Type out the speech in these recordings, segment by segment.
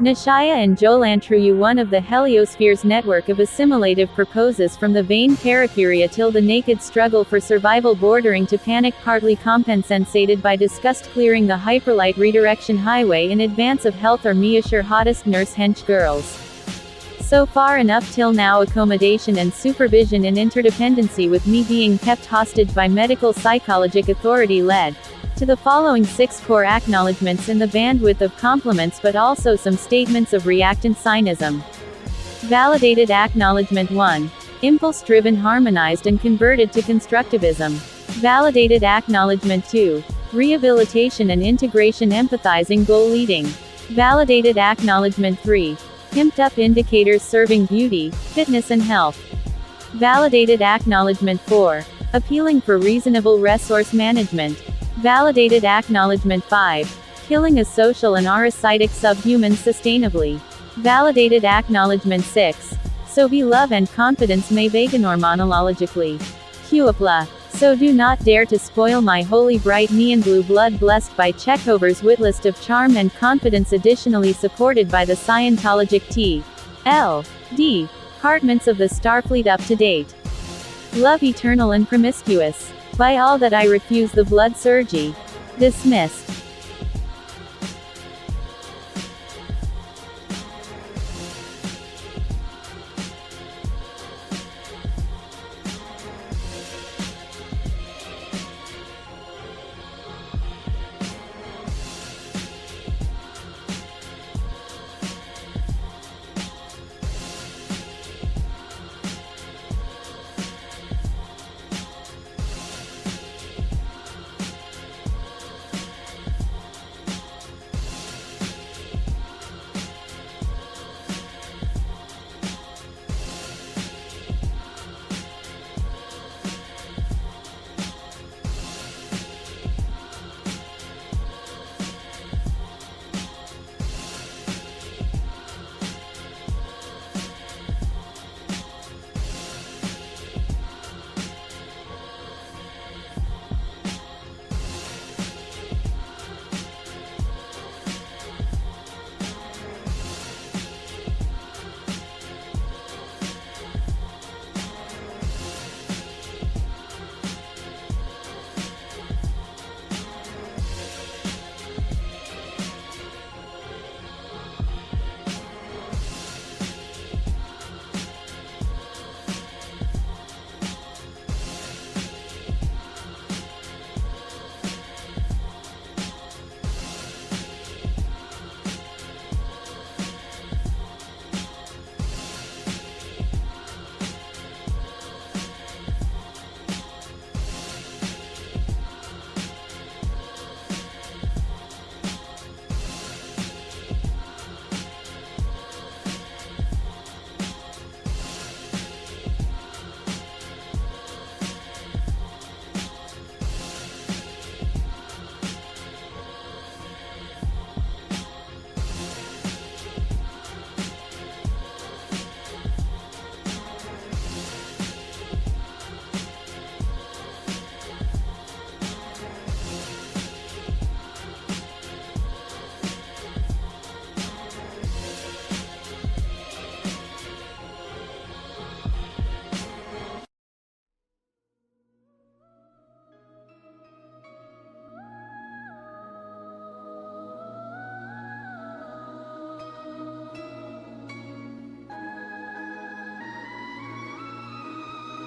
Shaya and Jo Lantru, one of the heliosphere's network of assimilative purposes from the vain peripheria till the naked struggle for survival bordering to panic, partly compensated by disgust, clearing the hyperlight redirection highway in advance of health or meassure hottest nurse henchgirls. So far enough till now, accommodation and supervision in interdependency, with me being kept hostage by medical psychologic authority led to the following 6 core acknowledgements in the bandwidth of compliments, but also some statements of reactant cynicism. Validated acknowledgement 1. Impulse-driven, harmonized and converted to constructivism. Validated acknowledgement 2. Rehabilitation and integration, empathizing, goal-leading. Validated acknowledgement 3. Pimped up indicators serving beauty, fitness and health. Validated acknowledgement 4. Appealing for reasonable resource management. Validated acknowledgement 5. Killing a social and parasitic subhuman sustainably. Validated acknowledgement 6. So be love and confidence may veganormonelologically. Apla. So do not dare to spoil my holy bright neon blue blood, blessed by Chekhov's witlist of charm and confidence, additionally supported by the Scientologic T.L.D. Hartments of the Starfleet up to date. Love eternal and promiscuous. By all that I refuse the blood surgery. Dismissed.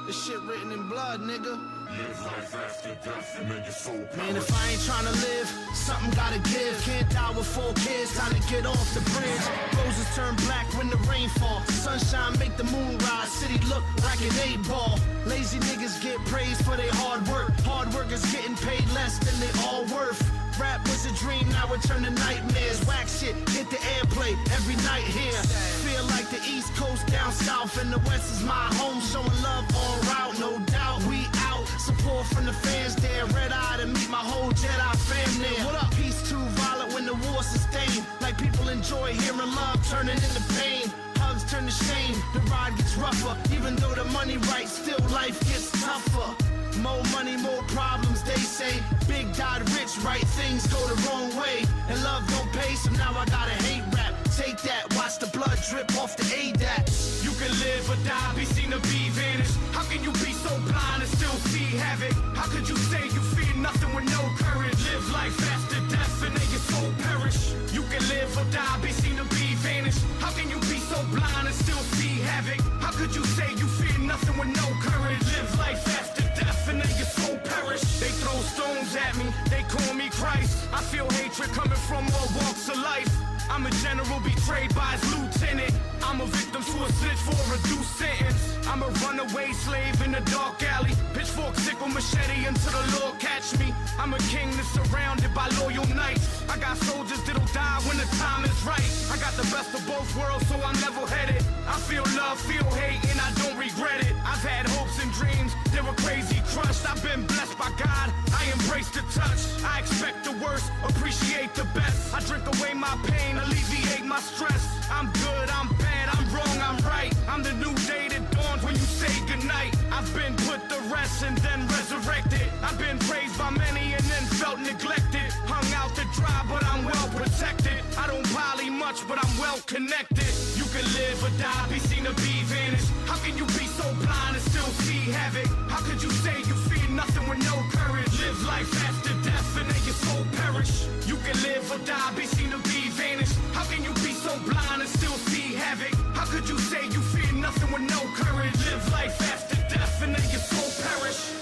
This shit written in blood, nigga. Live life after death and make your soul Man, if I ain't tryna live, something gotta give. Can't die with 4 kids, time to get off the bridge. Roses turn black when the rain fall. Sunshine make the moon rise. City look like an 8-ball. Lazy niggas get praised for their hard work. Hard workers getting paid less than they all worth. Rap was a dream, now it turned to nightmares. Whack shit, hit the airplay every night here. Feel like the East Coast down south, and the West is my home. Showing love all route, no doubt. We out, support from the fans there. Red eye to meet my whole Jedi fam there. What up? Peace too violent when the war sustained. Like people enjoy hearing love turning into pain. Hugs turn to shame, the ride gets rougher. Even though the money right, still life gets tougher. More money, more problems, they say. Big died rich, right things go the wrong way. And love don't pay, so now I gotta hate rap. Take like that. Watch the blood drip off the ADAT. You can live or die, be seen or be vanished. How can you be so blind and still see havoc? How could you say you fear nothing with no courage? Live life after death and then your soul perish. You can live or die, be seen or be vanished. How can you be so blind and still see havoc? How could you say you fear nothing with no courage? Live life after death and then your soul perish. They throw stones at me, they call me Christ. I feel hatred coming from all walks of life. I'm a general betrayed by his lieutenant. I'm a victim to a snitch for a reduced sentence. I'm a runaway slave in a dark alley. Pitchfork, sickle, machete until the Lord catch me. I'm a king that's surrounded by loyal knights. I got soldiers that'll die when the time is right. I got the best of both worlds, so I'm level-headed. I feel love, feel hate, and I don't regret it. I've had hopes and dreams, they were crazy crushed. I've been blessed by God, I embrace the touch. I expect the worst, appreciate the best. I drink away my pain, alleviate my stress. I'm good, I'm bad, I'm wrong, I'm right. I'm the new day that dawns when you say goodnight. I've been put to rest and then resurrected. I've been praised by many and then felt neglected. Hung out to dry, but I'm well protected. I don't poly much, but I'm well connected. You can live or die, be seen or be vanished. How can you be so blind and still see havoc? How could you say you fear nothing with no courage? Live life after death and then your soul perish. You can live or die, be seen or be vanished. How can you be so blind and still see havoc? How could you say you fear nothing with no courage? Live life after death and then your soul perish.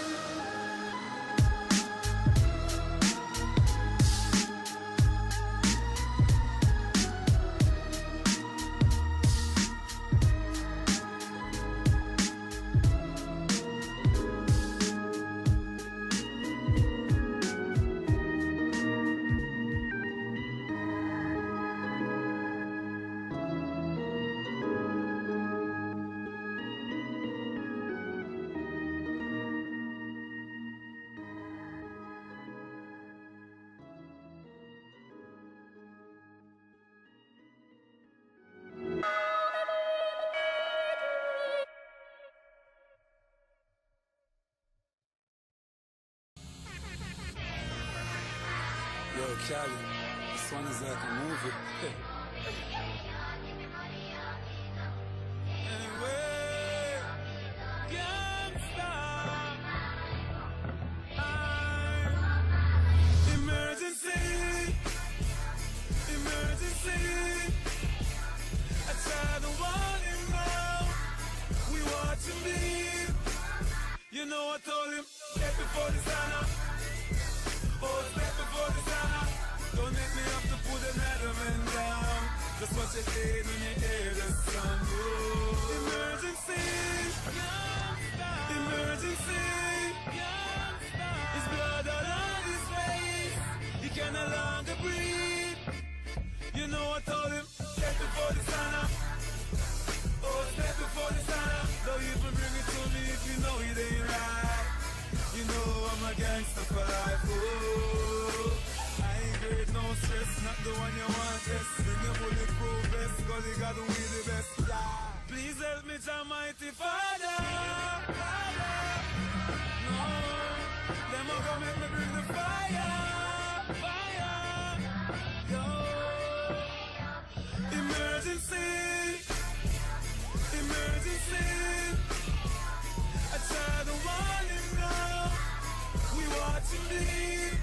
Yo, Cali, this one is like a movie. Emergency, emergency. I tried to warn him now. We watch him bleed. You know I told him, step before the sun up. Oh, step before the sun up. Don't let me have to put another man down. Just watch your head when you hear the sun. Oh, emergency, emergency. His blood all on his face. He can no longer breathe. You know I told him, step before the sun up. Oh, step before the sun up. Don't even bring it to me if you know it ain't right. You know I'm a gangster for life. Oh, I ain't great, no stress, not the one you want. Yes, bring your bulletproof vest, cause you got to be the best. Yeah. Please help me, Almighty Father. No, them are gonna make me bring the fire. Yo, emergency, emergency. I try to warn him now. We watch him bleed.